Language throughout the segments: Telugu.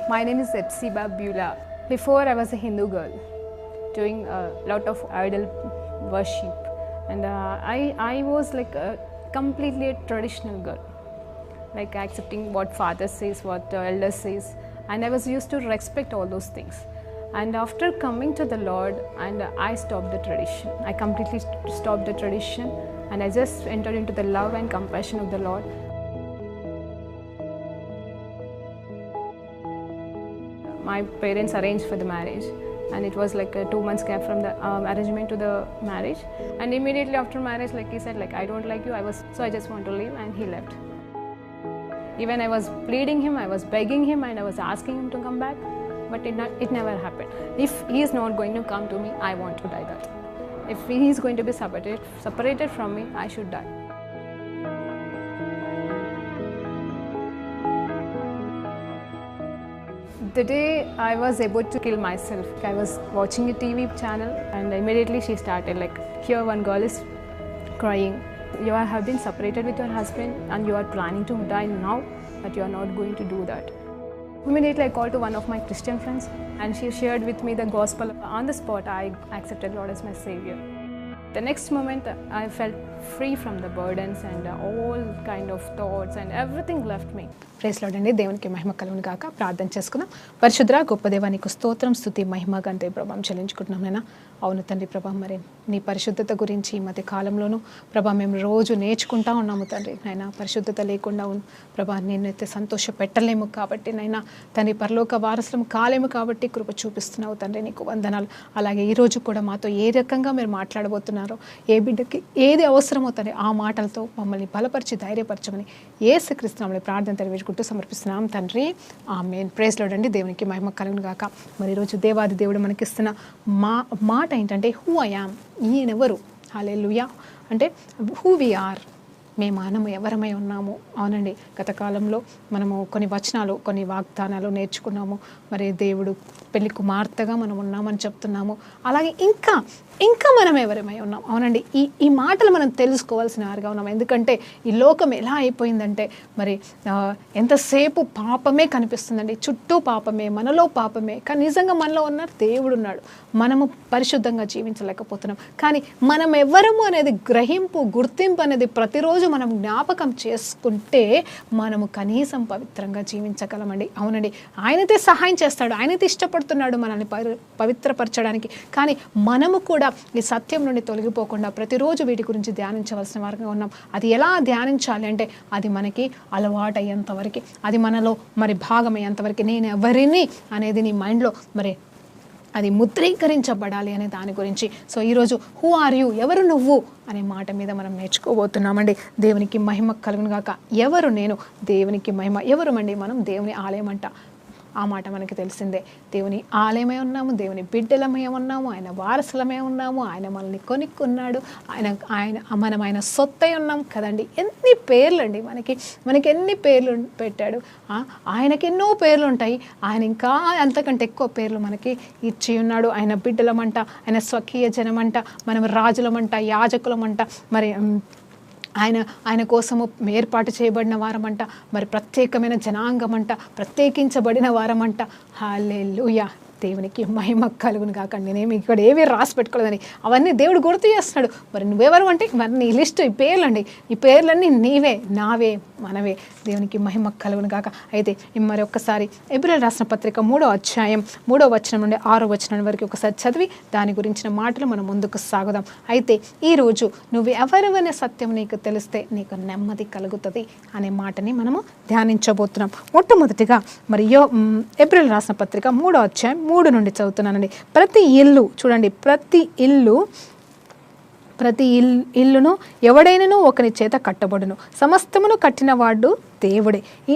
My name is Epsiba Beulah. Before I was a Hindu girl doing a lot of idol worship, and I was like a completely a traditional girl, like accepting what father says, what elder says, and I was used to respect all those things. And after coming to the Lord, and I stopped the tradition. I completely stopped the tradition, and I just entered into the love and compassion of the Lord. My parents arranged for the marriage, and it was like a 2 months gap from the arrangement to the marriage. And immediately after marriage, like he said, like I don't like you. I just want to leave, and he left. Even I was pleading him, I was begging him, and I was asking him to come back, but it never happened. If he is not going to come to me, I want to die that. If he is going to be separated from me, I should die. The day I was about to kill myself, I was watching a TV channel, and immediately she started like, here one girl is crying. You have been separated with your husband and you are planning to die now, but you are not going to do that. Immediately I called to one of my Christian friends, and she shared with me the gospel. On the spot, I accepted Lord as my Savior. The next moment, I felt free from the burdens and all kind of thoughts, and everything left me. Praise Lord అండి. దేవునికి మహిమ కలుగును గాక. ప్రార్థన చేసుకుందాం. పరిశుద్ధ గొప్ప దేవా, నీకు స్తోత్రం, స్తుతి, మహిమ, ఘనత, ప్రభావం చెల్లించుకుంటున్నాం నాయనా. అవును తండ్రి ప్రభా, మరి నీ పరిశుద్ధత గురించి ఈ మధ్య కాలంలోనూ ప్రభా మేము రోజు నేర్చుకుంటా ఉన్నాము తండ్రి. నాయనా, పరిశుద్ధత లేకుండా ప్రభా నేనైతే సంతోష పెట్టలేము కాబట్టి నాయనా తండ్రి, పరలోక వారసులం కాలేము కాబట్టి కృప చూపిస్తున్నావు తండ్రి, నీకు వందనాలు. అలాగే ఈరోజు కూడా మాతో ఏ రకంగా మీరు మాట్లాడబోతున్నారో, ఏ బిడ్డకి ఏది అవసరమో తండ్రి ఆ మాటలతో మమ్మల్ని బలపరిచి ధైర్యపరచమని యేసుక్రీస్తు నామములో ప్రార్థన తెలియజేసుకుంటూ సమర్పిస్తున్నాం తండ్రి. ఆమేన్. ప్రైజ్ లార్డ్ అండి. దేవునికి మహిమ కలుగును గాక. మరి ఈరోజు దేవాది దేవుడు మనకిస్తున్న మాట ఏంటంటే, హూ ఐ యామ్, ఈయనెవరు. హల్లెలూయా. అంటే హూ వి ఆర్, మనము ఎవరమై ఉన్నాము. అవునండి, గత కాలంలో మనము కొన్ని వచనాలు, కొన్ని వాగ్దానాలు నేర్చుకున్నాము. మరి దేవుడు పెళ్లి కుమార్తెగా మనం ఉన్నామని చెప్తున్నాము. అలాగే ఇంకా మనం ఎవరమై ఉన్నాం. అవునండి, ఈ మాటలు మనం తెలుసుకోవాల్సిన వారుగా ఉన్నాం. ఎందుకంటే ఈ లోకం ఎలా అయిపోయిందంటే, మరి ఎంతసేపు పాపమే కనిపిస్తుందండి. చుట్టూ పాపమే, మనలో పాపమే. కానీ నిజంగా మనలో ఉన్న దేవుడు ఉన్నాడు. మనము పరిశుద్ధంగా జీవించలేకపోతున్నాం. కానీ మనం ఎవరము అనేది గుర్తింపు అనేది ప్రతిరోజు మనం జ్ఞాపకం చేసుకుంటే మనము కనీసం పవిత్రంగా జీవించగలమండి. అవునండి, ఆయనతే సహాయం చేస్తాడు, ఆయనతే ఇష్టపడుతున్నాడు మనల్ని పవిత్రపరచడానికి. కానీ మనము కూడా ఈ సత్యం నుండి తొలగిపోకుండా ప్రతిరోజు వీటి గురించి ధ్యానించవలసిన వారుగా ఉన్నాం. అది ఎలా ధ్యానించాలి అంటే, అది మనకి అలవాటు అయ్యేంతవరకు, అది మనలో మరి భాగమయ్యేంతవరకు, నేను ఎవరిని అనేది నీ మైండ్లో మరి అది ముద్రీకరించబడాలి అనే దాని గురించి. సో ఈరోజు హూ ఆర్ యూ, ఎవరు నువ్వు అనే మాట మీద మనం నేర్చుకోబోతున్నామండి. దేవునికి మహిమ కలుగును గాక. ఎవరు నేను, దేవునికి మహిమ. ఎవరు అండి మనం? దేవుని ఆలయం అంట. ఆ మాట మనకి తెలిసిందే. దేవుని ఆలయమై ఉన్నాము, దేవుని బిడ్డలమై ఉన్నాము, ఆయన వారసులమై ఉన్నాము. ఆయన మనల్ని కొనుక్కున్నాడు, మనం ఆయన సొత్తై ఉన్నాం కదండి. ఎన్ని పేర్లు అండి మనకి ఎన్ని పేర్లు పెట్టాడు. ఆయనకి ఎన్నో పేర్లు ఉంటాయి. ఆయన ఇంకా అంతకంటే ఎక్కువ పేర్లు మనకి ఇచ్చి ఉన్నాడు. ఆయన బిడ్డలమంట, ఆయన స్వకీయ జనమంట, మనం రాజులమంట, యాజకులమంట, మరి ఆయన కోసము ఏర్పాటు చేయబడిన వారమంట, మరి ప్రత్యేకమైన జనాంగమంట, ప్రత్యేకించబడిన వారమంట. హల్లెలూయా. దేవునికి మహిమ కలుగును గాక. నేనేమి ఇక్కడ ఏవి రాసి పెట్టుకోలేదని అవన్నీ దేవుడు గుర్తు చేస్తున్నాడు. మరి నువ్వెవరు అంటే, మరి నీ లిస్ట్, ఈ పేర్లండి, ఈ పేర్లన్నీ నీవే, నావే, మనవే. దేవునికి మహిమ కలుగును గాక. అయితే మరి ఒక్కసారి ఎబ్రియలు రాసిన పత్రిక 3వ అధ్యాయం 3వ వచనం నుండి 6వ వచనం వరకు ఒకసారి చదివి దాని గురించిన మాటలు మనం ముందుకు సాగుదాం. అయితే ఈరోజు నువ్వు ఎవరివనే సత్యం నీకు తెలిస్తే నీకు నెమ్మది కలుగుతుంది అనే మాటని మనము ధ్యానించబోతున్నాం. మొట్టమొదటిగా మరి ఎబ్రియలు రాసిన పత్రిక 3వ అధ్యాయం 3 నుండి చదువుతున్నానండి. ప్రతి ఇల్లును ఎవడైనను ఒకని చేత కట్టబడును, సమస్తమును కట్టిన వాడు దేవుడే. ఈ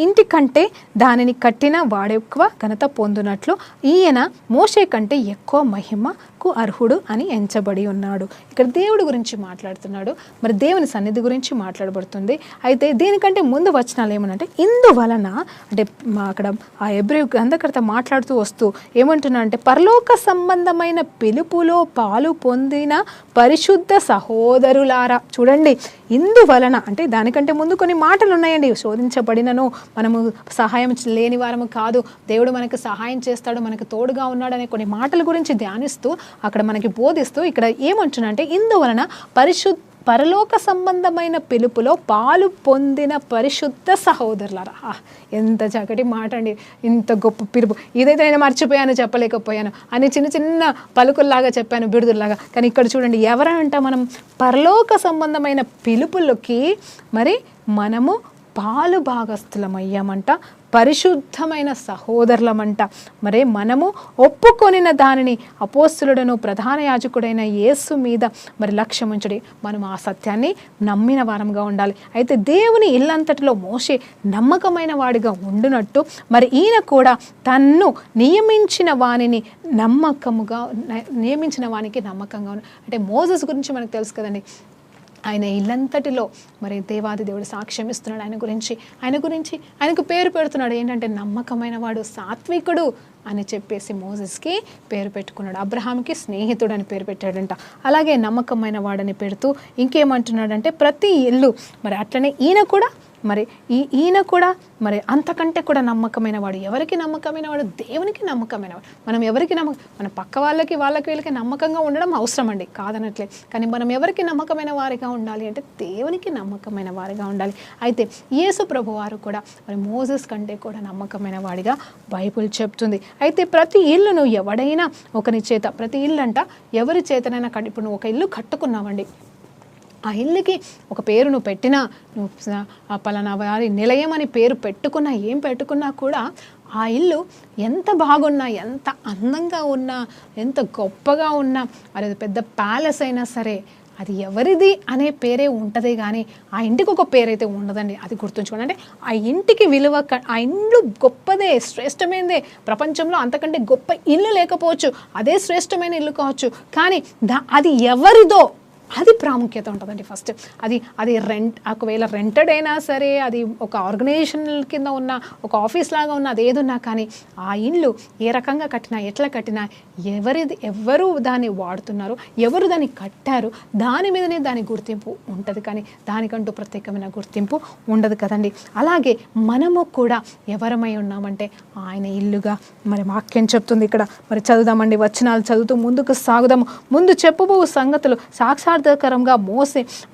ఇంటి కంటే దానిని కట్టిన వాడెక్కువ ఘనత పొందునట్లు ఈయన మోషే కంటే ఎక్కువ మహిమ నాకు అర్హుడు అని ఎంచబడి ఉన్నాడు. ఇక్కడ దేవుడి గురించి మాట్లాడుతున్నాడు, మరి దేవుని సన్నిధి గురించి మాట్లాడబడుతుంది. అయితే దీనికంటే ముందు వచనాలు ఏమనంటే ఇందువలన అంటే అక్కడ ఆ హెబ్రీ గ్రంథకర్త మాట్లాడుతూ వస్తూ ఏమంటున్నా అంటే పరలోక సంబంధమైన పిలుపులో పాలు పొందిన పరిశుద్ధ సహోదరులారా. చూడండి, ఇందువలన అంటే దానికంటే ముందు కొన్ని మాటలు ఉన్నాయండి. శోధించబడినను మనము సహాయం లేని వారము కాదు, దేవుడు మనకు సహాయం చేస్తాడు, మనకు తోడుగా ఉన్నాడు అనే కొన్ని మాటల గురించి ధ్యానిస్తూ అక్కడ మనకి బోధిస్తూ ఇక్కడ ఏమంటున్నా అంటే ఇందువలన పరలోక సంబంధమైన పిలుపులో పాలు పొందిన పరిశుద్ధ సహోదరులారా. ఎంత చక్కటి మాట అండి, ఇంత గొప్ప పిలుపు. ఇదైతే నేను మర్చిపోయాను, చెప్పలేకపోయాను అని చిన్న చిన్న పలుకుల్లాగా చెప్పాను, బిడుదుల్లాగా. కానీ ఇక్కడ చూడండి, ఎవరంట మనం పరలోక సంబంధమైన పిలుపులకి మరి మనము పాలు భాగస్థులమయ్యామంట, పరిశుద్ధమైన సహోదరులమంట. మరి మనము ఒప్పుకొనిన దానిని అపోస్తులుడను ప్రధాన యాజకుడైన యేసు మీద మరి లక్ష్యం ఉంచడి మనం ఆ సత్యాన్ని నమ్మిన వారంగా ఉండాలి. అయితే దేవుని ఇల్లంతటిలో మోషే నమ్మకమైన వాడిగా ఉండునట్టు మరి ఈయన కూడా తన్ను నియమించిన వానికి నమ్మకంగా అంటే మోసెస్ గురించి మనకు తెలుసు కదండి. ఆయన ఇల్లంతటిలో మరి దేవాది దేవుడు సాక్ష్యం ఇస్తున్నాడు ఆయన గురించి ఆయనకు పేరు పెడుతున్నాడు. ఏంటంటే నమ్మకమైన వాడు, సాత్వికుడు అని చెప్పేసి మోసెస్కి పేరు పెట్టుకున్నాడు. అబ్రహాంకి స్నేహితుడు అని పేరు పెట్టాడంట. అలాగే నమ్మకమైన వాడని పెడుతూ ఇంకేమంటున్నాడంటే ప్రతి ఇల్లు మరి అట్లనే ఈయన కూడా మరి అంతకంటే కూడా నమ్మకమైన వాడు. ఎవరికి నమ్మకమైన వాడు? దేవునికి నమ్మకమైన వాడు. మనం ఎవరికి మన పక్క వీళ్ళకి నమ్మకంగా ఉండడం అవసరం అండి, కాదనట్లే. కానీ మనం ఎవరికి నమ్మకమైన వారిగా ఉండాలి అంటే దేవునికి నమ్మకమైన వారిగా ఉండాలి. అయితే యేసు ప్రభు వారు కూడా మరి మోసెస్ కంటే కూడా నమ్మకమైన వాడిగా బైబిల్ చెప్తుంది. అయితే ప్రతి ఇల్లును ఎవడైనా ఒకరి చేత, ప్రతి ఇల్లు అంట ఎవరి చేతనైనా ఇప్పుడు నువ్వు ఒక ఇల్లు కట్టుకున్నావండి, ఆ ఇల్లుకి ఒక పేరు నువ్వు పెట్టినా, నువ్వు పలానా వారి నిలయం అని పేరు పెట్టుకున్నా, ఏం పెట్టుకున్నా కూడా ఆ ఇల్లు ఎంత బాగున్నా, ఎంత అందంగా ఉన్నా, ఎంత గొప్పగా ఉన్నా, అది పెద్ద ప్యాలెస్ అయినా సరే అది ఎవరిది అనే పేరే ఉంటుంది, కానీ ఆ ఇంటికి ఒక పేరైతే ఉండదండి. అది గుర్తుంచుకోండి. అంటే ఆ ఇంటికి విలువ, ఆ ఇల్లు గొప్పదే, శ్రేష్టమైనదే. ప్రపంచంలో అంతకంటే గొప్ప ఇల్లు లేకపోవచ్చు, అదే శ్రేష్టమైన ఇల్లు కావచ్చు, కానీ అది ఎవరిదో అది ప్రాముఖ్యత ఉంటుందండి. ఫస్ట్ అది ఒకవేళ రెంటెడ్ అయినా సరే, అది ఒక ఆర్గనైజేషన్ కింద ఉన్న ఒక ఆఫీస్ లాగా ఉన్న అది ఏదున్నా కానీ ఆ ఇల్లు ఏ రకంగా కట్టినా, ఎట్లా కట్టినా, ఎవరు దాన్ని వాడుతున్నారు, ఎవరు దాన్ని కట్టారు, దాని మీదనే దాని గుర్తింపు ఉంటుంది, కానీ దానికంటూ ప్రత్యేకమైన గుర్తింపు ఉండదు కదండి. అలాగే మనము కూడా ఎవరమై ఉన్నామంటే ఆయన ఇల్లుగా మరి వాక్యం చెప్తుంది. ఇక్కడ మరి చదువుదామండి, వచనాలు చదువుతూ ముందుకు సాగుదాము. ముందు చెప్పబో సంగతులు సాక్షాత్కరంగా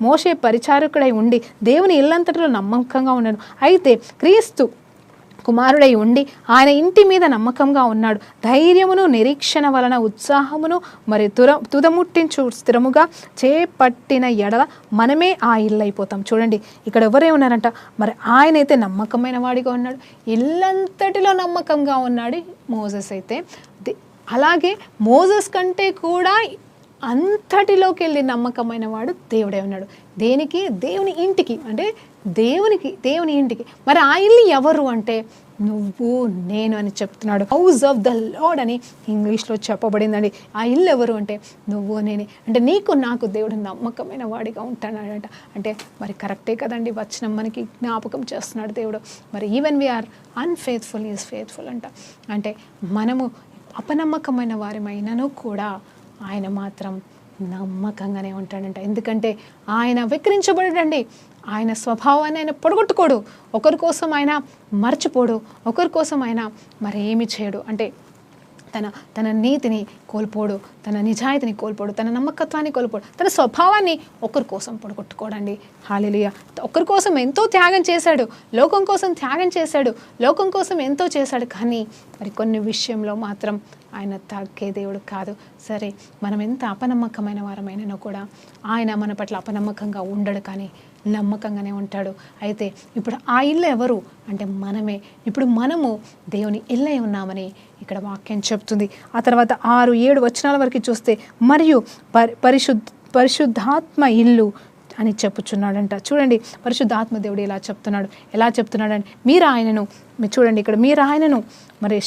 మోసే పరిచారకుడై ఉండి దేవుని ఇల్లంతటిలో నమ్మకంగా ఉన్నాడు. అయితే క్రీస్తు కుమారుడై ఉండి ఆయన ఇంటి మీద నమ్మకంగా ఉన్నాడు. ధైర్యమును నిరీక్షణ వలన ఉత్సాహమును మరి తుదముట్టించు స్థిరముగా చేపట్టిన ఎడల మనమే ఆ ఇల్లు అయిపోతాం. చూడండి, ఇక్కడ ఎవరే ఉన్నారంట, మరి ఆయన అయితే నమ్మకమైన వాడిగా ఉన్నాడు, ఇల్లంతటిలో నమ్మకంగా ఉన్నాడు మోసెస్ అయితే. అలాగే మోసెస్ కంటే కూడా అంతటిలోకి వెళ్ళి నమ్మకమైన వాడు దేవుడే ఉన్నాడు. దేనికి? దేవుని ఇంటికి, అంటే దేవుని ఇంటికి. మరి ఆ ఇల్లు ఎవరు అంటే నువ్వు నేను అని చెప్తున్నాడు. హౌస్ ఆఫ్ ద లార్డ్ అని ఇంగ్లీష్లో చెప్పబడిందండి. ఆ ఇల్లు ఎవరు అంటే నువ్వు నేనే. అంటే నీకు నాకు దేవుడు నమ్మకమైన వాడిగా ఉంటాడట. అంటే మరి కరెక్టే కదండి, వచనం మనకి జ్ఞాపకం చేస్తున్నాడు దేవుడు. మరి even we are unfaithful is faithful అంట. అంటే మనము అపనమ్మకమైన వారిమైనను కూడా ఆయన మాత్రం నమ్మకంగానే ఉంటాడంట. ఎందుకంటే ఆయన వికరించబడండి, ఆయన స్వభావాన్ని ఆయన పొడగొట్టుకోడు, ఒకరి కోసం ఆయన మర్చిపోడు, ఒకరి కోసం ఆయన మరేమి చేయడు. అంటే తన నీతిని కోల్పోడు, తన నిజాయితీని కోల్పోడు, తన నమ్మకత్వాన్ని కోల్పోడు, తన స్వభావాన్ని ఒకరి కోసం పొడగొట్టుకోడండి. హల్లెలూయా. ఒకరి కోసం ఎంతో త్యాగం చేశాడు, లోకం కోసం త్యాగం చేశాడు, లోకం కోసం ఎంతో చేశాడు, కానీ మరి కొన్ని విషయంలో మాత్రం ఆయన తగ్గే దేవుడు కాదు. సరే, మనం ఎంత అపనమ్మకమైన వారమైనా కూడా ఆయన మన పట్ల అపనమ్మకంగా ఉండడు, కానీ నమ్మకంగానే ఉంటాడు. అయితే ఇప్పుడు ఆ ఇల్లు ఎవరు అంటే మనమే. ఇప్పుడు మనము దేవుని ఇల్లై ఉన్నామని ఇక్కడ వాక్యం చెప్తుంది. ఆ తర్వాత 6-7 వచనాల వరకు చూస్తే మరియు పరిశుద్ధాత్మ ఇల్లు అని చెప్పుచున్నాడంట. చూడండి పరిశుద్ధాత్మ దేవుడు ఎలా చెప్తున్నాడంటే మీరు చూడండి ఇక్కడ మీరు ఆయనను మరి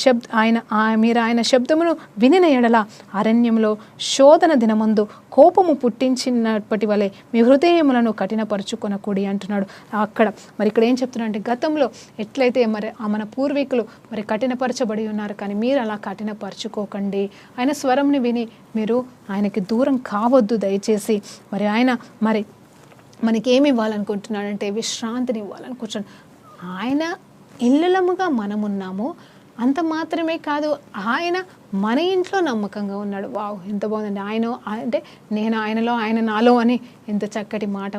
మీరు ఆయన శబ్దమును వినిన ఎడల అరణ్యంలో శోధన దినమందు కోపము పుట్టించినప్పటి వలె మీ హృదయములను కఠినపరుచుకొనకూడి అంటున్నాడు. అక్కడ మరి ఇక్కడ ఏం చెప్తున్నాడు అంటే గతంలో ఎట్లయితే మరి మన పూర్వీకులు మరి కఠినపరచబడి ఉన్నారు, కానీ మీరు అలా కఠినపరచుకోకండి. ఆయన స్వరంని విని మీరు ఆయనకి దూరం కావద్దు దయచేసి. మరి ఆయన మరి మనకి ఏమి ఇవ్వాలనుకుంటున్నాడంటే విశ్రాంతిని ఇవ్వాలనుకుంటున్నాడు. ఆయన ఇల్లులముగా మనమున్నాము, అంత మాత్రమే కాదు ఆయన మన ఇంట్లో నమ్మకంగా ఉన్నాడు. వావ్, ఎంత బాగుందండి. ఆయన అంటే నేను ఆయనలో ఆయన నాలో అని ఎంత చక్కటి మాట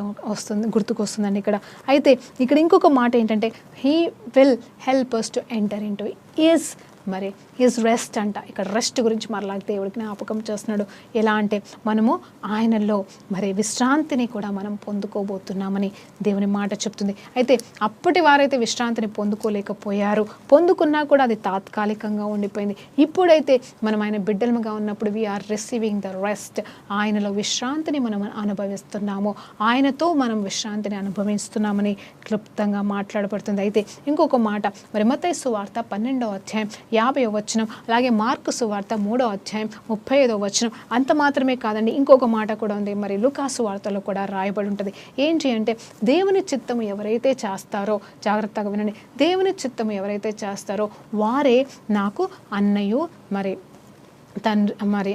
గుర్తుకొస్తుందండి ఇక్కడ. అయితే ఇక్కడ ఇంకొక మాట ఏంటంటే he will help us to enter into is మరి హిజ్ రెస్ట్ అంట. ఇక్కడ రెస్ట్ గురించి మరలా దేవుడికి జ్ఞాపకం చేస్తున్నాడు. ఎలా అంటే మనము ఆయనలో మరి విశ్రాంతిని కూడా మనం పొందుకోబోతున్నామని దేవుని మాట చెప్తుంది. అయితే అప్పటి వారైతే విశ్రాంతిని పొందుకోలేకపోయారు, పొందుకున్నా కూడా అది తాత్కాలికంగా ఉండిపోయింది. ఇప్పుడైతే మనం ఆయన బిడ్డలుగా ఉన్నప్పుడు వీఆర్ రిసీవింగ్ ద రెస్ట్. ఆయనలో విశ్రాంతిని మనం అనుభవిస్తున్నాము, ఆయనతో మనం విశ్రాంతిని అనుభవిస్తున్నామని క్లుప్తంగా మాట్లాడబడుతుంది. అయితే ఇంకొక మాట మరి మత్తయి సువార్త 12వ అధ్యాయం 50వ వచనం, అలాగే మార్కు సువార్త 3వ అధ్యాయం 35వ వచనం. అంత మాత్రమే కాదండి, ఇంకొక మాట కూడా ఉంది. మరి లూకా సువార్తలో కూడా రాయబడి ఉంటుంది. ఏంటి అంటే దేవుని చిత్తము ఎవరైతే చేస్తారో, జాగ్రత్తగా వినండి, దేవుని చిత్తము ఎవరైతే చేస్తారో వారే నాకు అన్నయ్య మరి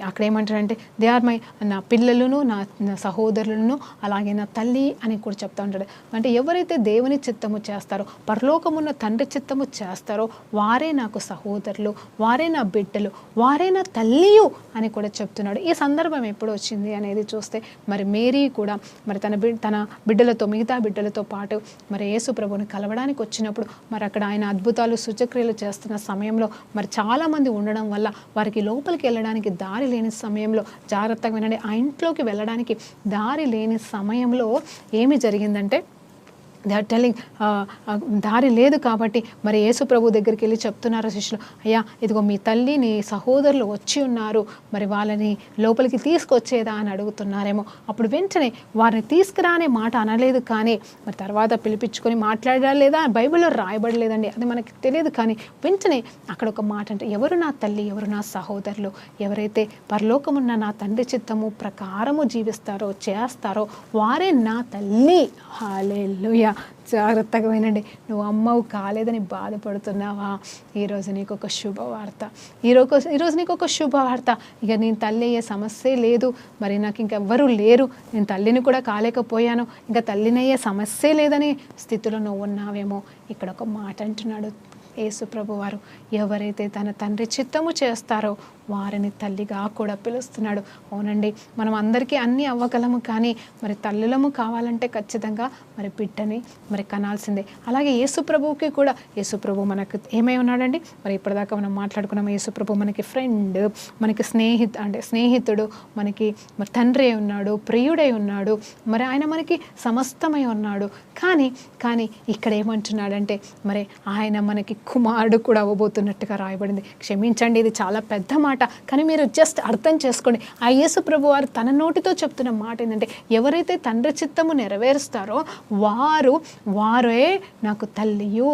అక్కడ ఏమంటారంటే దే ఆర్ మై, నా పిల్లలను నా సహోదరులను అలాగే నా తల్లి అని కూడా చెప్తా ఉంటాడు. అంటే ఎవరైతే దేవుని చిత్తము చేస్తారో, పరలోకమున్న తండ్రి చిత్తము చేస్తారో వారే నాకు సహోదరులు, వారే నా బిడ్డలు, వారే నా తల్లియు అని కూడా చెప్తున్నాడు. ఈ సందర్భం ఎప్పుడు వచ్చింది అనేది చూస్తే మరి మేరీ కూడా మరి తన బిడ్డలతో, మిగతా బిడ్డలతో పాటు మరి యేసు ప్రభువుని కలవడానికి వచ్చినప్పుడు మరి అక్కడ ఆయన అద్భుతాలు సూచక్రియలు చేస్తున్న సమయంలో మరి చాలామంది ఉండడం వల్ల వారికి లోపలికి వెళ్ళడానికి దారి లేని సమయంలో, జాగ్రత్తగా వినండి, ఆ ఇంట్లోకి వెళ్ళడానికి దారి లేని సమయంలో ఏమి జరిగిందంటే దే ఆర్ టెల్లింగ్ దారి లేదు కాబట్టి మరి యేసు ప్రభు దగ్గరికి వెళ్ళి చెప్తున్నారు శిష్యులు, అయ్యా ఇదిగో మీ తల్లి నీ సహోదరులు వచ్చి ఉన్నారు, మరి వాళ్ళని లోపలికి తీసుకొచ్చేదా అని అడుగుతున్నారేమో. అప్పుడు వెంటనే వారిని తీసుకురానే మాట అనలేదు, కానీ మరి తర్వాత పిలిపించుకొని మాట్లాడారా లేదా బైబిల్లో రాయబడలేదండి, అది మనకి తెలియదు. కానీ వెంటనే అక్కడ ఒక మాట అంటే ఎవరు నా తల్లి, ఎవరు నా సహోదరులు, ఎవరైతే పరలోకమున్న నా తండ్రి చిత్తము ప్రకారము జీవిస్తారో చేస్తారో వారే నా తల్లి. హల్లెలూయా. జాగ్రత్తగా వినండి, నువ్వు అమ్మవు కాలేదని బాధపడుతున్నావా? ఈరోజు నీకు ఒక శుభవార్త, ఈరోజు నీకు ఒక శుభవార్త. ఇక నేను తల్లి అయ్యే సమస్యే లేదు, మరి నాకు ఇంకెవ్వరూ లేరు, నేను తల్లిని కూడా కాలేకపోయాను, ఇంకా తల్లినయ్యే సమస్యే లేదని స్థితిలో నువ్వు ఉన్నావేమో. ఇక్కడ ఒక మాట అంటున్నాడు యేసు ప్రభు వారు, ఎవరైతే తన తండ్రి చిత్తము చేస్తారో వారిని తల్లిగా కూడా పిలుస్తున్నాడు. అవునండి, మనం అందరికీ అన్నీ అవ్వగలము, కానీ మరి తల్లులము కావాలంటే ఖచ్చితంగా మరి బిడ్డని మరి కనాల్సిందే. అలాగే యేసు ప్రభువుకి కూడా, యేసు ప్రభు మనకు ఏమై ఉన్నాడండి, మరి ఇప్పటిదాకా మనం మాట్లాడుకున్నాము, యేసు ప్రభు మనకి ఫ్రెండ్, మనకి స్నేహితుడు, మనకి మరి తండ్రి అయి ఉన్నాడు, ప్రియుడై ఉన్నాడు, మరి ఆయన మనకి సమస్తమై ఉన్నాడు. కానీ ఇక్కడ ఏమంటున్నాడంటే మరి ఆయన మనకి కుమారుడు కూడా అవ్వబోతున్నట్టుగా రాయబడింది. క్షమించండి, ఇది చాలా పెద్ద మాట, కానీ మీరు జస్ట్ అర్థం చేసుకోండి. ఆ యేసు ప్రభు వారు తన నోటితో చెప్తున్న మాట ఏంటంటే ఎవరైతే తండ్రి చిత్తము నెరవేరుస్తారో వారే నాకు తల్లియు,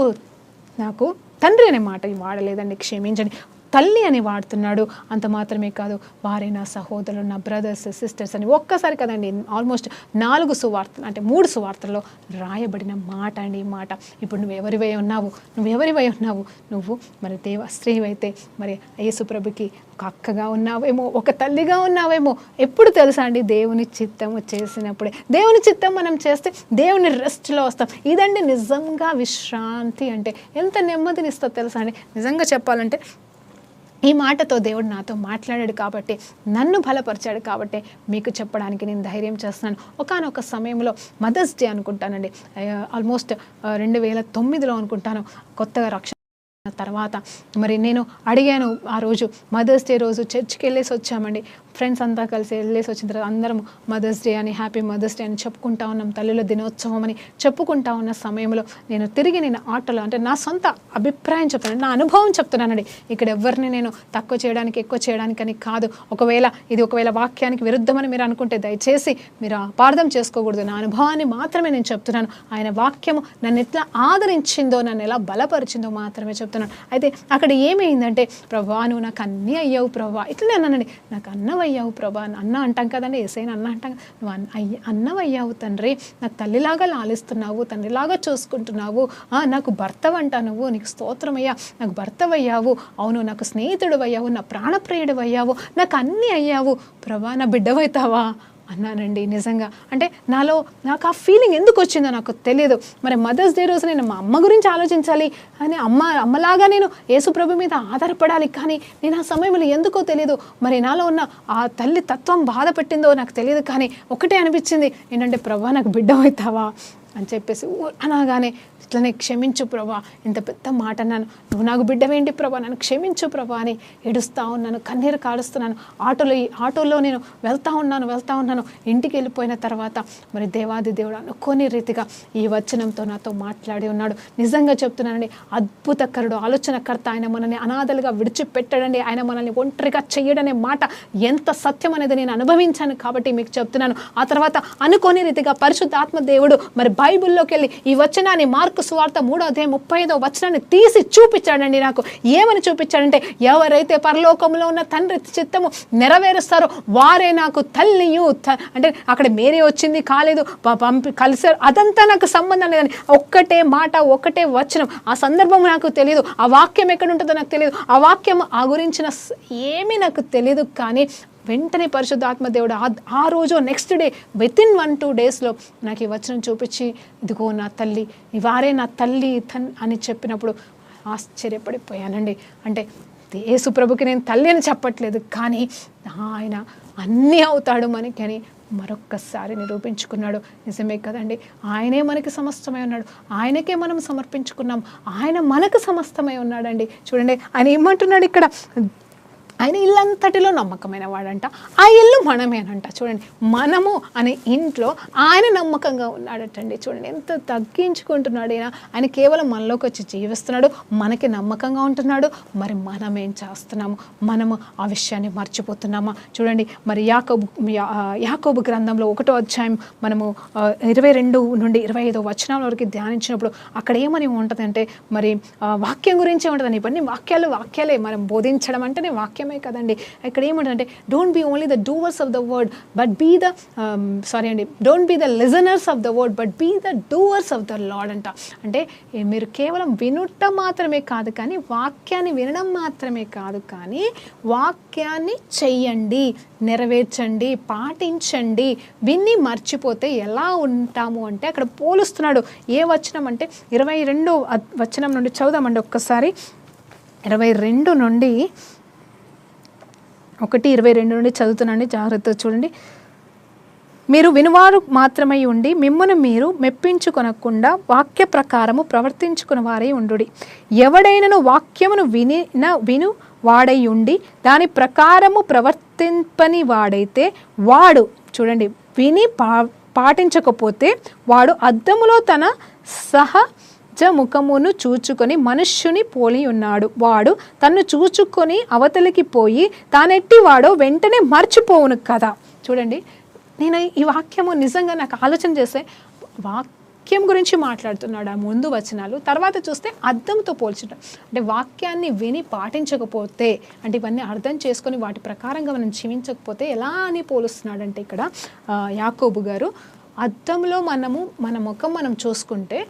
నాకు తండ్రి అనే మాట వాడలేదండి, క్షమించండి, తల్లి అని వాడుతున్నాడు. అంత మాత్రమే కాదు, వారే నా సహోదరులు, నా బ్రదర్స్ సిస్టర్స్ అని ఒక్కసారి కదండి, ఆల్మోస్ట్ 4 సువార్తలు అంటే 3 సువార్తల్లో రాయబడిన మాట అండి ఈ మాట. ఇప్పుడు నువ్వెవరివై ఉన్నావు, నువ్వు మరి స్త్రీవైతే మరి యేసు ప్రభుకి ఒక అక్కగా ఉన్నావేమో, ఒక తల్లిగా ఉన్నావేమో. ఎప్పుడు తెలుసా అండి, దేవుని చిత్తము చేసినప్పుడే. దేవుని చిత్తం మనం చేస్తే దేవుని రెస్ట్లో వస్తాం. ఇదండి నిజంగా విశ్రాంతి అంటే. ఎంత నెమ్మదినిస్తో తెలుసా అండి. నిజంగా చెప్పాలంటే ఈ మాటతో దేవుడు నాతో మాట్లాడాడు కాబట్టి, నన్ను బలపరిచాడు కాబట్టి మీకు చెప్పడానికి నేను ధైర్యం చేస్తున్నాను. ఒకానొక సమయంలో మదర్స్ డే అనుకుంటానండి, ఆల్మోస్ట్ 2009లో అనుకుంటాను, కొత్తగా రక్షణ తర్వాత మరి నేను అడిగాను. ఆ రోజు మదర్స్ డే రోజు చర్చ్కి వెళ్ళేసి వచ్చామండి. ఫ్రెండ్స్ అంతా కలిసి వెళ్ళేసి వచ్చిన తర్వాత అందరం మదర్స్ డే అని హ్యాపీ మదర్స్ డే అని చెప్పుకుంటా ఉన్నాం, తల్లుల దినోత్సవం అని చెప్పుకుంటా ఉన్న సమయంలో నేను ఆటోలో అంటే నా సొంత అభిప్రాయం చెప్తున్నాను, నా అనుభవం చెప్తున్నానండి. ఇక్కడ ఎవరిని నేను తక్కువ చేయడానికి ఎక్కువ చేయడానికి అని కాదు. ఒకవేళ వాక్యానికి విరుద్ధమని మీరు అనుకుంటే దయచేసి మీరు అపార్థం చేసుకోకూడదు. నా అనుభవాన్ని మాత్రమే నేను చెప్తున్నాను. ఆయన వాక్యము నన్ను ఎట్లా ఆదరించిందో, నన్ను ఎలా బలపరిచిందో మాత్రమే చెప్తున్నాను. అయితే అక్కడ ఏమైందంటే, ప్రభా నువ్వు నాకు అన్నీ అయ్యావు ప్రభా, ఇట్లనే అన్నానండి. నాకు అన్నవయ్యావు ప్రభా, అన్న అంటాం కదండి, ఏసైనా అన్న అంటాం. నువ్వు అన్నవయ్యావు తండ్రి, నాకు తల్లిలాగా లాలిస్తున్నావు, తండ్రిలాగా చూసుకుంటున్నావు, నాకు భర్తవంట నువ్వు, నీకు స్తోత్రమయ్యా, నాకు భర్తవయ్యావు, అవును నాకు స్నేహితుడు అయ్యావు, నా ప్రాణప్రియుడు అయ్యావు, నాకు అన్నీ అయ్యావు ప్రభా, నా బిడ్డవైతావా అన్నానండి. నిజంగా అంటే నాకు ఆ ఫీలింగ్ ఎందుకు వచ్చిందో నాకు తెలియదు. మరి మదర్స్ డే రోజు నేను మా అమ్మ గురించి ఆలోచించాలి అని అమ్మలాగా నేను యేసుప్రభు మీద ఆధారపడాలి, కానీ నేను ఆ సమయంలో ఎందుకో తెలియదు, మరి నాలో ఉన్న ఆ తల్లి తత్వం బాధ పెట్టిందో నాకు తెలియదు. కానీ ఒకటే అనిపించింది ఏంటంటే, ప్రభా నాకు బిడ్డవైతావా అని చెప్పేసి అనగానే ఇట్లనే క్షమించు ప్రభా, ఇంత పెద్ద మాట అన్నాను, నువ్వు నాకు బిడ్డవేంటి ప్రభా, నన్ను క్షమించు ప్రభా అని ఏడుస్తూ ఉన్నాను, కన్నీరు కాడుస్తున్నాను. ఆటోలో నేను వెళ్తా ఉన్నాను. ఇంటికి వెళ్ళిపోయిన తర్వాత మరి దేవాది దేవుడు అనుకోని రీతిగా ఈ వచనంతో నాతో మాట్లాడి ఉన్నాడు. నిజంగా చెప్తున్నానండి, అద్భుతకరుడు, ఆలోచనకర్త. ఆయన మనల్ని అనాథలుగా విడిచిపెట్టాడండి, ఆయన మనల్ని ఒంటరిగా చెయ్యడనే మాట ఎంత సత్యం అనేది నేను అనుభవించాను కాబట్టి మీకు చెప్తున్నాను. ఆ తర్వాత అనుకోని రీతిగా పరిశుద్ధాత్మ దేవుడు మరి బైబిల్లోకి వెళ్ళి ఈ వచనాన్ని మార్కు సువార్త 3:35 తీసి చూపించాడండి. నాకు ఏమని చూపించాడంటే, ఎవరైతే పరలోకంలో ఉన్న తండ్రి చిత్తము నెరవేరుస్తారో వారే నాకు తల్లియు. అంటే అక్కడ మేరీ వచ్చింది కాలేదు, కలిసారు, అదంతా నాకు సంబంధం లేదని ఒక్కటే మాట, ఒకటే వచనం. ఆ సందర్భం నాకు తెలియదు, ఆ వాక్యం ఎక్కడ ఉంటుందో నాకు తెలియదు, ఆ వాక్యం ఆ గురించిన ఏమీ నాకు తెలియదు. కానీ వెంటనే పరిశుద్ధాత్మ దేవుడు ఆ రోజు నెక్స్ట్ డే వితిన్ 1-2 డేస్లో నాకు ఈ వచనం చూపించి, ఇదిగో నా తల్లి, వారే నా తల్లి అని చెప్పినప్పుడు ఆశ్చర్యపడిపోయానండి. అంటే యేసుప్రభుకి నేను తల్లి అని చెప్పట్లేదు, కానీ ఆయన అన్నీ అవుతాడు మనకి అని మరొక్కసారి నిరూపించుకున్నాడు. నిజమే కదండి, ఆయనే మనకి సమస్తమై ఉన్నాడు, ఆయనకే మనం సమర్పించుకున్నాం, ఆయన మనకు సమస్తమై ఉన్నాడండి. చూడండి ఆయన ఏమంటున్నాడు ఇక్కడ, ఆయన ఇల్లంతటిలో నమ్మకమైన వాడంట, ఆ ఇల్లు మనమేనంట. చూడండి, మనము అనే ఇంట్లో ఆయన నమ్మకంగా ఉన్నాడటండి. చూడండి ఎంత తగ్గించుకుంటున్నాడు ఆయన కేవలం మనలోకి వచ్చి జీవిస్తున్నాడు, మనకి నమ్మకంగా ఉంటున్నాడు. మరి మనం ఏం చేస్తున్నాము? మనము ఆ విషయాన్ని మర్చిపోతున్నామా? చూడండి, మరి యాకోబు గ్రంథంలో 1వ అధ్యాయం మనము 22-25 వచనాల వరకు ధ్యానించినప్పుడు అక్కడ ఏమని ఉంటుందంటే, మరి వాక్యం గురించే ఉంటుందని. ఇవన్నీ వాక్యాలే, మనం బోధించడం అంటేనే వాక్యం కదండి. ఇక్కడ ఏమంటే, don't be only the doers of the word but be the don't be the listeners of the word but be the doers of the Lord అంట. అంటే మీరు కేవలం వినుట మాత్రమే కాదు, కానీ వాక్యాన్ని వినడం మాత్రమే కాదు, కానీ వాక్యాన్ని చెయ్యండి, నెరవేర్చండి, పాటించండి. విన్ని మర్చిపోతే ఎలా ఉంటాము అంటే అక్కడ పోలుస్తున్నాడు. ఏ వచనం అంటే 22వ వచనం నుండి చదువుదామండి ఒక్కసారి. 22 నుండి 1:22 నుండి చదువుతున్నాండి, జాగ్రత్తగా చూడండి. మీరు వినువారు మాత్రమై ఉండి మిమ్మును మీరు మెప్పించుకొనకుండా వాక్య ప్రకారము ప్రవర్తించుకున్న వారై ఉండుడి. ఎవడైనను వాక్యమును విను వాడై ఉండి దాని ప్రకారము ప్రవర్తింపని వాడైతే వాడు, చూడండి, విని పాటించకపోతే వాడు అద్దములో తన ముఖమును చూచుకొని మనుష్యుని పోలి ఉన్నాడు. వాడు తన్ను చూచుకొని అవతలికి పోయి తానెట్టి వాడో వెంటనే మర్చిపోవును కదా. చూడండి, నేను ఈ వాక్యము నిజంగా నాకు ఆలోచన చేస్తే వాక్యం గురించి మాట్లాడుతున్నాడు ఆ ముందు వచనాలు. తర్వాత చూస్తే అర్థంతో పోల్చడం, అంటే వాక్యాన్ని విని పాటించకపోతే, అంటే ఇవన్నీ అర్థం చేసుకొని వాటి ప్రకారంగా మనం జీవించకపోతే ఎలా అని పోలుస్తున్నాడంటే ఇక్కడ యాకోబు గారు, అద్దంలో మన ముఖం మనం చూసుకుంటే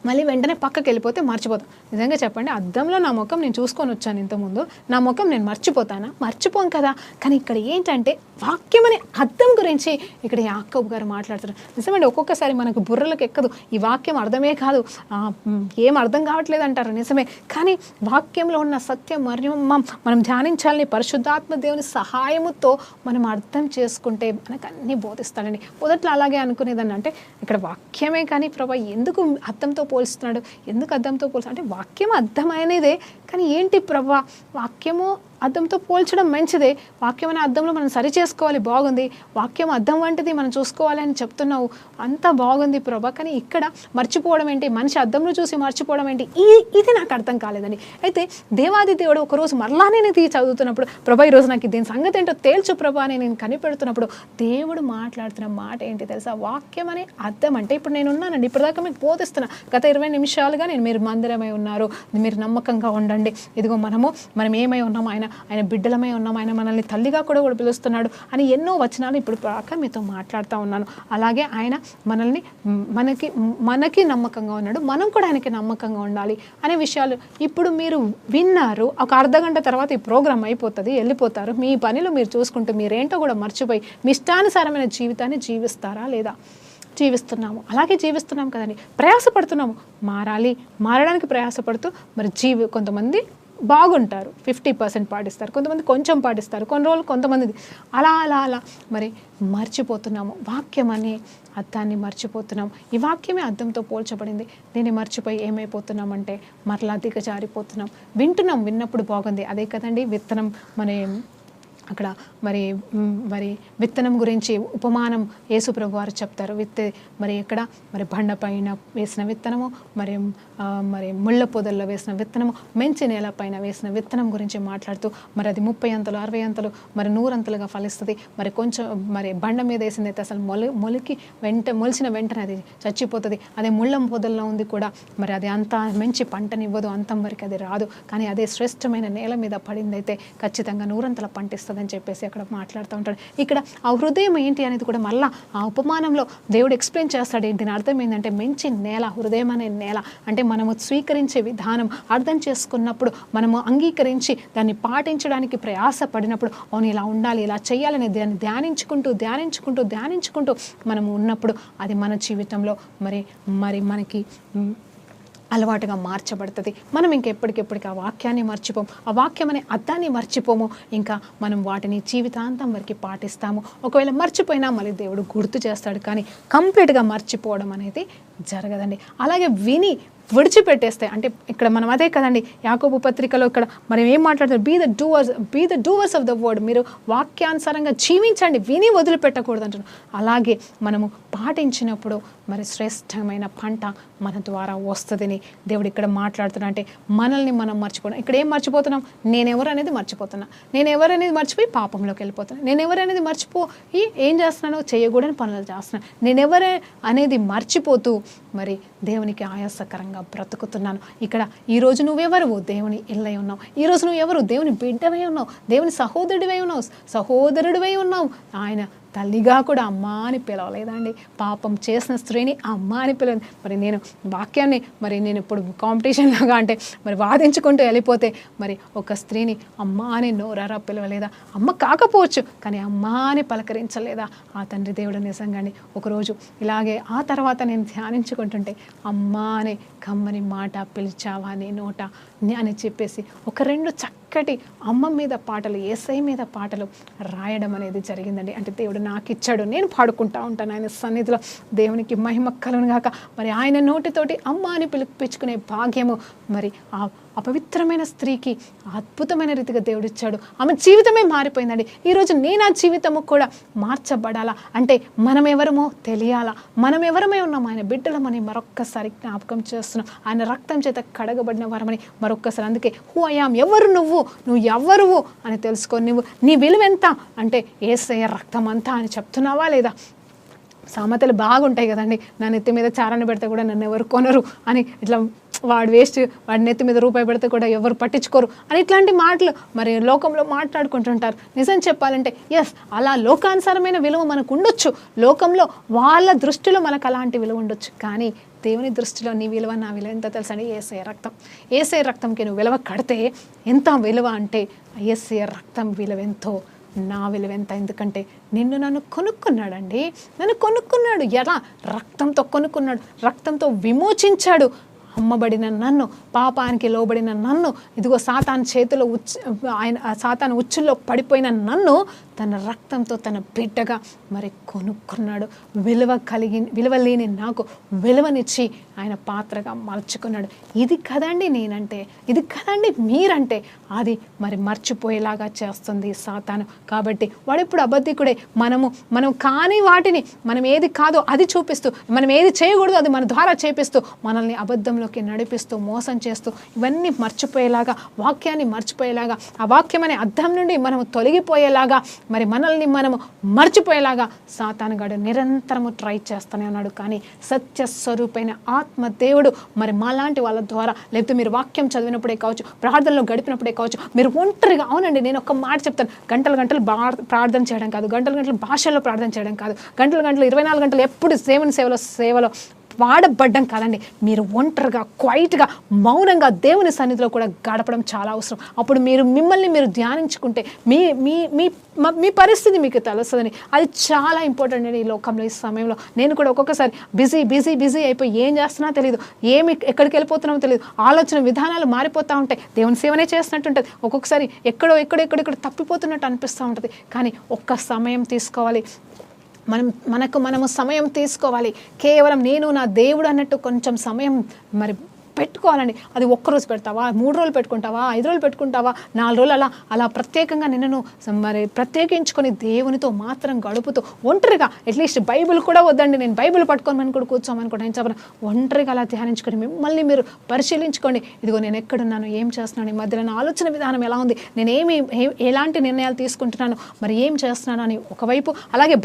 మళ్ళీ వెంటనే పక్కకి వెళ్ళిపోతే మర్చిపోతాం. నిజంగా చెప్పండి, అద్దంలో నా ముఖం నేను చూసుకొని వచ్చాను ఇంతకుముందు, నా ముఖం నేను మర్చిపోను కదా. కానీ ఇక్కడ ఏంటంటే వాక్యం అనే అర్థం గురించి ఇక్కడ యాకోబు గారు మాట్లాడుతున్నారు. నిజమండి, ఒక్కొక్కసారి మనకు బుర్రలకు ఎక్కదు, ఈ వాక్యం అర్థమే కాదు, ఏం అర్థం కావట్లేదు అంటారు. నిజమే, కానీ వాక్యంలో ఉన్న సత్యం మరియు మనం ధ్యానించాలని పరిశుద్ధాత్మ దేవుని సహాయముతో మనం అర్థం చేసుకుంటే మనకు అన్నీ బోధిస్తాడండి. మొదట్లో అలాగే అనుకునేదాన్ని, అంటే ఇక్కడ వాక్యమే కానీ ప్రభా ఎందుకు అర్థంతో పోల్స్తున్నాడు, ఎందుకు అర్థంతో పోల్స్తాడు అంటే వాక్యం అర్థమైనదే, కానీ ఏంటి ప్రభా వాక్యము అద్దంతో పోల్చడం మంచిదే, వాక్యం అనే అద్దంలో మనం సరి చేసుకోవాలి, బాగుంది, వాక్యం అద్దం వంటిది మనం చూసుకోవాలి అని చెప్తున్నావు, అంతా బాగుంది ప్రభా, కానీ ఇక్కడ మర్చిపోవడం ఏంటి, మనిషి అద్దంలో చూసి మర్చిపోవడం ఏంటి, ఇది నాకు అర్థం కాలేదండి. అయితే దేవాది దేవుడు ఒకరోజు మరలా నేను ఇది చదువుతున్నప్పుడు, ప్రభా ఈరోజు నాకు దీని సంగతి ఏంటో తేల్చు ప్రభా అని నేను కనిపెడుతున్నప్పుడు దేవుడు మాట్లాడుతున్న మాట ఏంటి తెలుసా? వాక్యం అనే అర్థం అంటే, ఇప్పుడు నేను ఉన్నానండి, ఇప్పటిదాకా మీకు బోధిస్తున్నా, గత 20 నిమిషాలుగా మీరు మందిరమై ఉన్నారు, మీరు నమ్మకంగా ఉండండి, ఇదిగో మనం ఏమై ఉన్నాం, ఆయన బిడ్డలమై ఉన్నాం, ఆయన మనల్ని తల్లిగా కూడా పిలుస్తున్నాడు అని ఎన్నో వచనాలు ఇప్పుడు దాకా మీతో మాట్లాడుతూ ఉన్నాను. అలాగే ఆయన మనకి నమ్మకంగా ఉన్నాడు, మనం కూడా ఆయనకి నమ్మకంగా ఉండాలి అనే విషయాలు ఇప్పుడు మీరు విన్నారు. ఒక అర్ధగంట తర్వాత ఈ ప్రోగ్రామ్ అయిపోతుంది, వెళ్ళిపోతారు, మీ పనిలో మీరు చూసుకుంటూ మీరేంటో కూడా మర్చిపోయి మీ ఇష్టానుసారమైన జీవితాన్ని జీవిస్తారా లేదా? జీవిస్తున్నాము, అలాగే జీవిస్తున్నాం కదండి, ప్రయాసపడుతున్నాము, మారడానికి ప్రయాసపడుతూ మరి కొంతమంది బాగుంటారు, 50% పాటిస్తారు, కొంతమంది కొంచెం పాటిస్తారు, కొన్ని రోజులు కొంతమంది అలా మరి మర్చిపోతున్నాము. వాక్యం అనే అద్దాన్ని మర్చిపోతున్నాం. ఈ వాక్యమే అద్దంతో పోల్చబడింది, దీన్ని మర్చిపోయి ఏమైపోతున్నామంటే మరలా దిగజారిపోతున్నాం. విన్నప్పుడు బాగుంది, అదే కదండి విత్తనం. అక్కడ మరి విత్తనం గురించి ఉపమానం యేసు ప్రభు వారు చెప్తారు. ఎక్కడ బండ పైన వేసిన విత్తనము, మరి ముళ్ళ పొదల్లో వేసిన విత్తనము, మంచి నేల పైన వేసిన విత్తనం గురించి మాట్లాడుతూ మరి అది 30 అంతలు 60 అంతలు 100 అంతలుగా ఫలిస్తుంది. కొంచెం బండ మీద వేసింది అయితే అసలు మొలిచిన వెంటనే అది చచ్చిపోతుంది. అదే ముళ్ళ పొదల్లో ఉంది కూడా మరి అది అంత మంచి పంటనివ్వదు, అంతం వరకు అది రాదు. కానీ అదే శ్రేష్టమైన నేల మీద పడింది అయితే ఖచ్చితంగా 100 అంతల పంట ఇస్తుంది అని చెప్పేసి అక్కడ మాట్లాడుతూ ఉంటాడు. ఇక్కడ ఆ హృదయం ఏంటి అనేది కూడా మళ్ళీ ఆ ఉపమానంలో దేవుడు ఎక్స్ప్లెయిన్ చేస్తాడు. దీని అర్థం ఏంటంటే మంచి నేల, హృదయం అనే నేల అంటే మనము స్వీకరించే విధానం అర్థం చేసుకున్నప్పుడు, మనము అంగీకరించి దాన్ని పాటించడానికి ప్రయాసపడినప్పుడు, అవును ఇలా ఉండాలి, ఇలా చేయాలని దాన్ని ధ్యానించుకుంటూ మనము ఉన్నప్పుడు అది మన జీవితంలో మరి మనకి అలవాటుగా మార్చబడుతుంది. మనం ఇంకెప్పటికెప్పటికి ఆ వాక్యాన్ని మర్చిపోము, ఆ వాక్యం అనే అర్థాన్ని మర్చిపోము, ఇంకా మనం వాటిని జీవితాంతం వరకు పాటిస్తాము. ఒకవేళ మర్చిపోయినా మళ్ళీ దేవుడు గుర్తు చేస్తాడు, కానీ కంప్లీట్గా మర్చిపోవడం అనేది జరగదండి. అలాగే విడిచిపెట్టేస్తే అంటే ఇక్కడ మనం అదే కదండి యాకోబు పత్రికలో ఇక్కడ మనం ఏం మాట్లాడుతారు, be the doers of the word, మీరు వాక్యానుసారంగా జీవించండి, విని వదిలిపెట్టకూడదు అంటున్నాం. అలాగే మనము పాటించినప్పుడు మరి శ్రేష్టమైన పంట మన ద్వారా వస్తుందని దేవుడు ఇక్కడ మాట్లాడుతున్నా. అంటే మనల్ని మనం మర్చిపోవడం, ఇక్కడ ఏం మర్చిపోతున్నాం, నేనెవరు అనేది మర్చిపోయి పాపంలోకి వెళ్ళిపోతున్నాను. నేనెవరు అనేది మర్చిపోయి ఏం చేస్తున్నాను, చేయకూడని పనులు చేస్తున్నాను. నేనెవరే అనేది మర్చిపోతూ మరి దేవునికి ఆయాసకరంగా బ్రతుకుతున్నాను. ఇక్కడ ఈరోజు నువ్వెవరు, దేవుని ఇల్లై ఉన్నావు. ఈరోజు నువ్వెవరు, దేవుని బిడ్డవై ఉన్నావు, దేవుని సహోదరుడివై ఉన్నావు. ఆయన తల్లిగా కూడా అమ్మ అని పిలవలేదండి. పాపం చేసిన స్త్రీని అమ్మ అని పిలవలేదు. మరి నేను వాక్యాన్ని నేను ఇప్పుడు కాంపిటీషన్లాగా అంటే వాదించుకుంటూ వెళ్ళిపోతే ఒక స్త్రీని అమ్మ అని నోరారా పిలవలేదా? అమ్మ కాకపోవచ్చు, కానీ అమ్మ అని పలకరించలేదా ఆ తండ్రి దేవుడు? నిజంగానే ఒకరోజు ఇలాగే ఆ తర్వాత నేను ధ్యానించుకుంటుంటే అమ్మ అనే కమ్మని మాట పిలిచావా నీ నోట అని చెప్పేసి ఒక 2 చక్కటి అమ్మ మీద పాటలు, యేసయ్య మీద పాటలు రాయడం అనేది జరిగిందండి. అంటే దేవుడు నాకు ఇచ్చాడు, నేను పాడుకుంటా ఉంటాను ఆయన సన్నిధిలో. దేవునికి మహిమ కలుగును గాక. ఆయన నోటితోటి అమ్మ అని పిలిపించుకునే భాగ్యము ఆ అపవిత్రమైన స్త్రీకి అద్భుతమైన రీతిగా దేవుడు ఇచ్చాడు. ఆమె జీవితమే మారిపోయిందండి. ఈరోజు నేను ఆ జీవితము కూడా మార్చబడాలా అంటే మనం ఎవరమో తెలియాలా, మనం ఎవరమై ఉన్నాం, ఆయన బిడ్డలమని మరొక్కసారి జ్ఞాపకం చేస్తున్నాం. ఆయన రక్తం చేత కడగబడిన వారమని మరొక్కసారి. అందుకే హూ ఐ యామ్, ఎవరు నువ్వు ఎవరువు అని తెలుసుకో. నీ విలువెంత అంటే యేసయ్య రక్తం అంతా అని చెప్తున్నావా లేదా? సామెతలు బాగుంటాయి కదండి, నా నెత్తి మీద చారాన్ని పెడితే కూడా నన్ను ఎవరు కొనరు అని, ఇట్లా వాడు వేస్ట్, వాడి నెత్తి మీద రూపాయి పెడితే కూడా ఎవరు పట్టించుకోరు అని ఇట్లాంటి మాటలు లోకంలో మాట్లాడుకుంటుంటారు. నిజం చెప్పాలంటే అలా లోకానుసారమైన విలువ మనకు ఉండొచ్చు, లోకంలో వాళ్ళ దృష్టిలో మనకు అలాంటి విలువ ఉండొచ్చు. కానీ దేవుని దృష్టిలో నీ విలువ నా విలువ ఎంత తెలుసండి? యేసయ్య రక్తంకి నువ్వు విలువ కడితే ఎంత విలువ అంటే యేసయ్య రక్తం విలువ ఎంతో నా విలువ ఎంత? ఎందుకంటే నన్ను కొనుక్కున్నాడండి, నన్ను కొనుక్కున్నాడు. ఎలా? రక్తంతో కొనుక్కున్నాడు, రక్తంతో విమోచించాడు. అమ్మబడిన నన్ను, పాపానికి లోబడిన నన్ను, ఇదిగో సాతాను చేతిలో సాతాను ఉచ్చుల్లో పడిపోయిన నన్ను తన రక్తంతో తన బిడ్డగా మరి కొనుక్కున్నాడు. విలువలేని నాకు విలువనిచ్చి ఆయన పాత్రగా మలుచుకున్నాడు. ఇది కదండి నేనంటే, ఇది కదండి మీరంటే. అది మరి మర్చిపోయేలాగా చేస్తుంది సాతాను. కాబట్టి వాడు ఇప్పుడు అబద్ధికుడే. మనం కాని వాటిని, మనం ఏది కాదో అది చూపిస్తూ, మనం ఏది చేయకూడదు అది మన ద్వారా చేపిస్తూ, మనల్ని అబద్ధంలోకి నడిపిస్తూ, మోసం చేస్తూ, ఇవన్నీ మర్చిపోయేలాగా, వాక్యాన్ని మర్చిపోయేలాగా, ఆ వాక్యం అనే అర్థం నుండి మనము తొలగిపోయేలాగా, మరి మనల్ని మనము మర్చిపోయేలాగా సాతానుగాడు నిరంతరము ట్రై చేస్తూనే ఉన్నాడు. కానీ సత్యస్వరూపైన ఆత్మ దేవుడు మరి మాలాంటి వాళ్ళ ద్వారా, లేకపోతే మీరు వాక్యం చదివినప్పుడే కావచ్చు, ప్రార్థనలో గడిపినప్పుడే కావచ్చు, మీరు ఒంటరిగా, అవునండి నేను ఒక మాట చెప్తాను, గంటలు ప్రార్థన చేయడం కాదు, గంటలు భాషల్లో ప్రార్థన చేయడం కాదు, గంటలు 24 గంటలు ఎప్పుడు దేవుని సేవలో వాడబడ్డం కాదండి. మీరు ఒంటరిగా, క్వైట్గా, మౌనంగా దేవుని సన్నిధిలో కూడా గడపడం చాలా అవసరం. అప్పుడు మిమ్మల్ని మీరు ధ్యానించుకుంటే మీ మీ మీ మీ పరిస్థితి మీకు తెలుస్తుందని. అది చాలా ఇంపార్టెంట్ అండి ఈ లోకంలో, ఈ సమయంలో. నేను కూడా ఒక్కొక్కసారి బిజీ అయిపోయి ఏం చేస్తున్నా తెలియదు, ఎక్కడికి వెళ్ళిపోతున్నామో తెలియదు, ఆలోచన విధానాలు మారిపోతూ ఉంటాయి, దేవుని సేవనే చేస్తున్నట్టు ఉంటుంది, ఒక్కొక్కసారి ఎక్కడో తప్పిపోతున్నట్టు అనిపిస్తూ ఉంటుంది. కానీ ఒక్క సమయం తీసుకోవాలి, మనము సమయం తీసుకోవాలి. కేవలం నేను నా దేవుడు అన్నట్టు కొంచెం సమయం మరి పెట్టుకోవాలండి. అది ఒక్కరోజు పెడతావా, 3 రోజులు పెట్టుకుంటావా, 5 రోజులు పెట్టుకుంటావా, 4 రోజులు అలా ప్రత్యేకంగా నిన్ను మరి ప్రత్యేకించుకొని దేవునితో మాత్రం గడుపుతూ ఒంటరిగా, అట్లీస్ట్ బైబిల్ కూడా వద్దండి, నేను బైబిల్ పట్టుకోమని కూడా కూర్చోమని కూడా ఏం చెప్పను, ఒంటరిగా అలా ధ్యానించుకొని మిమ్మల్ని మీరు పరిశీలించుకోండి. ఇదిగో నేను ఎక్కడున్నాను, ఏం చేస్తున్నాను, ఈ మధ్యలో నా ఆలోచన విధానం ఎలా ఉంది, నేను ఎలాంటి నిర్ణయాలు తీసుకుంటున్నాను, మరి ఏం చేస్తున్నాను అని ఒకవైపు, అలాగే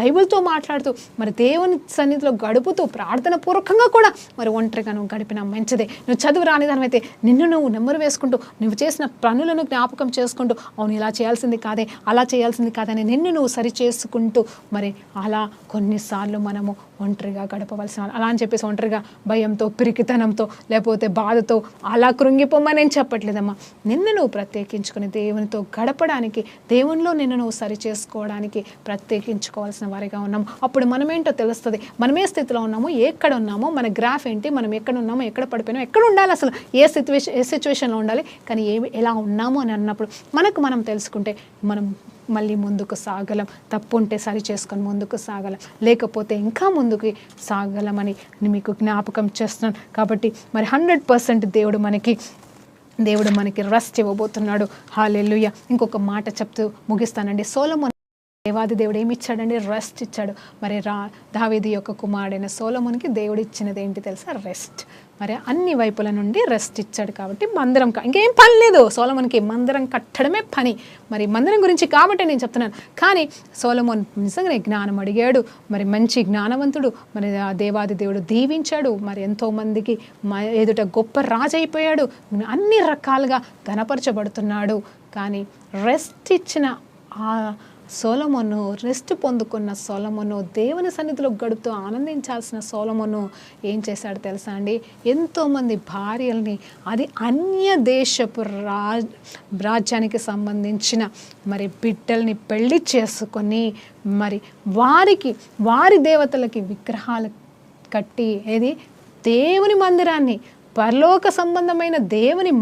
బైబిల్తో మాట్లాడుతూ మరి దేవుని సన్నిధిలో గడుపుతూ ప్రార్థన పూర్వకంగా కూడా మరి ఒంటరిగా నువ్వు గడిపిన మంచిదే. నువ్వు చదువు రాని దానివైతే నిన్ను నువ్వు నెమ్మరు వేసుకుంటూ, నువ్వు చేసిన పనులను జ్ఞాపకం చేసుకుంటూ, అవును ఇలా చేయాల్సింది కాదే, అలా చేయాల్సింది కాదని నిన్ను నువ్వు సరి చేసుకుంటూ, మరి అలా కొన్నిసార్లు మనము ఒంటరిగా గడపవలసిన, అలా అని చెప్పేసి ఒంటరిగా భయంతో, పిరికితనంతో, లేకపోతే బాధతో అలా కృంగిపోమని నేను చెప్పట్లేదమ్మా. నిన్ను నువ్వు ప్రత్యేకించుకుని దేవునితో గడపడానికి, దేవునిలో నిన్ను నువ్వు సరి చేసుకోవడానికి ప్రత్యేకించుకోవాల్సిన వారిగా ఉన్నాము. అప్పుడు మనమేంటో తెలుస్తుంది, మనం ఏ స్థితిలో ఉన్నామో, ఎక్కడ ఉన్నామో, మన గ్రాఫ్ ఏంటి, మనం ఎక్కడ ఉన్నామో, ఎక్కడ పడిపోయినామో, ఎక్కడ ఉండాలి, అసలు ఏ సిచ్యువేషన్లో ఉండాలి, కానీ ఎలా ఉన్నామో అని అన్నప్పుడు మనం తెలుసుకుంటే మనం మళ్ళీ ముందుకు సాగలం. తప్పు ఉంటే సరి చేసుకొని ముందుకు సాగలం, లేకపోతే ఇంకా ముందుకు సాగలమని మీకు జ్ఞాపకం చేస్తున్నాను. కాబట్టి మరి 100% దేవుడు మనకి రెస్ట్ ఇవ్వబోతున్నాడు. హల్లెలూయా. ఇంకొక మాట చెప్తూ ముగిస్తానండి. సొలొమోను దేవాది దేవుడు ఏమి ఇచ్చాడండి? రెస్ట్ ఇచ్చాడు. మరి దావీదు యొక్క కుమారుడైన సొలొమోనుకి దేవుడు ఇచ్చినది ఏంటి తెలుసా? రెస్ట్. మరి అన్ని వైపుల నుండి రెస్ట్ ఇచ్చాడు. కాబట్టి మందిరం ఇంకేం పని లేదు సొలొమోనుకి, మందిరం కట్టడమే పని. మరి మందిరం గురించి కాబట్టి నేను చెప్తున్నాను. కానీ సొలొమోను నిజంగానే జ్ఞానం అడిగాడు, మరి మంచి జ్ఞానవంతుడు, మరి ఆ దేవాది దేవుడు దీవించాడు, మరి ఎంతోమందికి ఎదుట గొప్ప రాజు అయిపోయాడు, అన్ని రకాలుగా ఘనపరచబడుతున్నాడు. కానీ రెస్ట్ ఇచ్చిన ఆ సొలొమోను, రెస్ట్ పొందుకున్న సొలొమోను, దేవుని సన్నిధిలో గడుపుతూ ఆనందించాల్సిన సొలొమోను ఏం చేశాడు తెలుసా అండి? ఎంతోమంది భార్యల్ని, అది అన్య దేశపు రాజ్యానికి సంబంధించిన మరి బిడ్డల్ని పెళ్లి చేసుకొని, మరి వారి దేవతలకి విగ్రహాలు కట్టి, ఏది దేవుని మందిరాన్ని, పరలోక సంబంధమైన దేవుని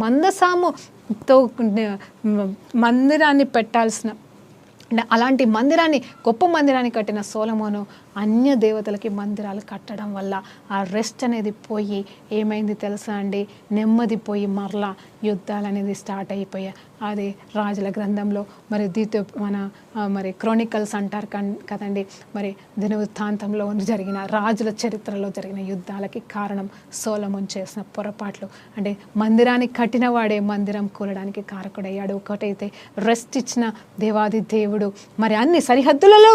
మందిరాన్ని పెట్టాల్సిన, అలాంటి మందిరాన్ని, గొప్ప మందిరాన్ని కట్టిన సొలొమోను అన్య దేవతలకి మందిరాలు కట్టడం వల్ల ఆ రెస్ట్ అనేది పోయి ఏమైంది తెలుసా అండి? నెమ్మది పోయి మరలా యుద్ధాలు అనేది స్టార్ట్ అయిపోయాయి. అది రాజుల గ్రంథంలో మరి మరి క్రోనికల్స్ అంటారు కదండి, మరి దినవృత్తాంతంలో జరిగిన, రాజుల చరిత్రలో జరిగిన యుద్ధాలకి కారణం సొలొమోను చేసిన పొరపాట్లు. అంటే మందిరాన్ని కట్టిన వాడే మందిరం కూలడానికి కారకుడయ్యాడు. ఒకటైతే రెస్ట్ ఇచ్చిన దేవాది దేవుడు, మరి అన్ని సరిహద్దులలో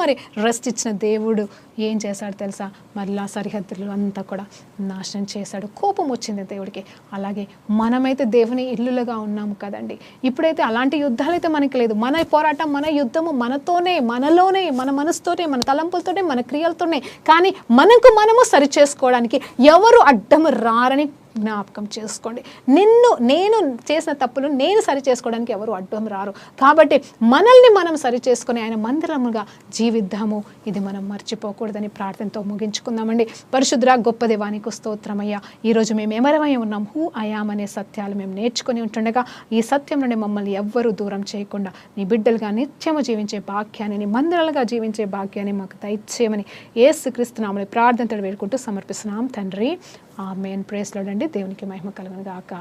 మరి రెస్ట్ ఇచ్చిన దేవుడు ఏం చేశాడు తెలుసా? మళ్ళీ సరిహద్దులు అంతా కూడా నాశనం చేశాడు. కోపం వచ్చింది దేవుడికి. అలాగే మనమైతే దేవుని ఇల్లులుగా ఉన్నాము కదండి. ఇప్పుడైతే అలాంటి యుద్ధాలు అయితే మనకి లేదు. మన పోరాటం, మన యుద్ధము మనతోనే, మనలోనే, మన మనసుతోనే, మన తలంపులతోనే, మన క్రియలతోనే. కానీ మనము సరి చేసుకోవడానికి ఎవరు అడ్డం రారని జ్ఞాపకం చేసుకోండి. నేను చేసిన తప్పులు నేను సరి చేసుకోవడానికి ఎవరు అడ్డం రారు. కాబట్టి మనల్ని మనం సరి చేసుకుని ఆయన మందిరముగా జీవిద్దాము. ఇది మనం మర్చిపోకూడదని ప్రార్థనతో ముగించుకుందామండి. పరిశుద్ధ గొప్ప దేవానికి స్తోత్రమయ్యా. ఈరోజు మేము ఎవరమై ఉన్నాం, హూ అయామ్ అనే సత్యాలు మేము నేర్చుకొని ఉంటుండగా ఈ సత్యం నుండి మమ్మల్ని ఎవ్వరూ దూరం చేయకుండా నీ బిడ్డలుగా నిత్యము జీవించే భాగ్యాన్ని, నీ మందిరాలుగా జీవించే భాగ్యాన్ని మాకు దయచేయమని యేసుక్రీస్తు నామములో ప్రార్థనతో వేడుకుంటూ సమర్పిస్తున్నాం తండ్రి. ఆమేన్. ప్రైజ్ లార్డ్ అండి. దేవునికి మహిమ కలుగును గాక.